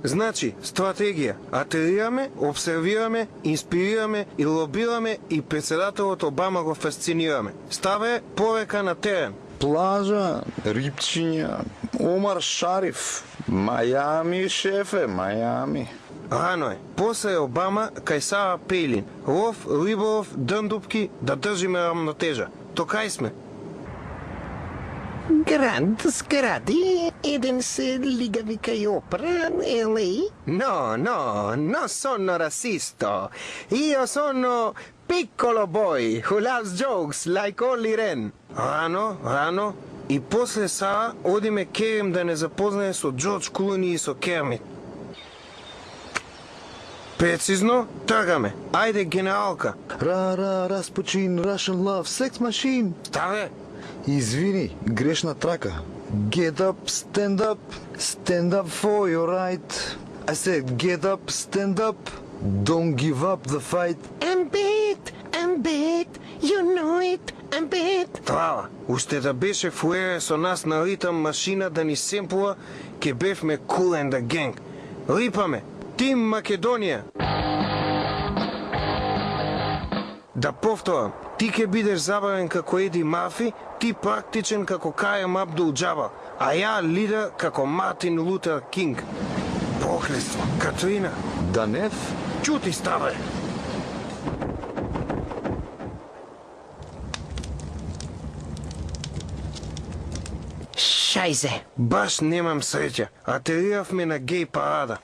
Значи, стратегија. Атерираме, обсервираме, инспирираме и лобираме и председателот Обама го фасцинираме. Става е повека на терен. Плажа, рибчиња, Омар Шариф, Мајами, шефе, Мајами. Рано е. После Обама кај Сара Пејлин. Лов, риболов, дрндупки, да држиме рамнотежа. Токај сме. Гранд сгради, еден се лигави кај опера, LA. No sono rassisto. Io sono piccolo boy who loves jokes like Olli Ren. Рано. И после Сара одиме Керим да не запознае со Джордж Клуни и со Кермит. Прецизно, тргаме. Ајде, генералка. Распочин, Russian Love, Sex Machine. Ставе. Извини, грешна трака. Get up, stand up for your right. I said get up, stand up, don't give up the fight. I'm bad, you know it, I'm bad. Трава, уште да беше фуере со нас на ритам машина да ни семпува, ке бевме Cool and the Gang. Рипаме, Тим Македонија. Да повторам, ти ке бидеш забавен како Еди Марфи, ти практичен како Карем Абдул Џабар, а ја лидер како Мартин Лутер Кинг. Проклество, Катрина. Данев? Чути, ставе. Шајзе. Баш немам среќа. Атериравме на гей парада.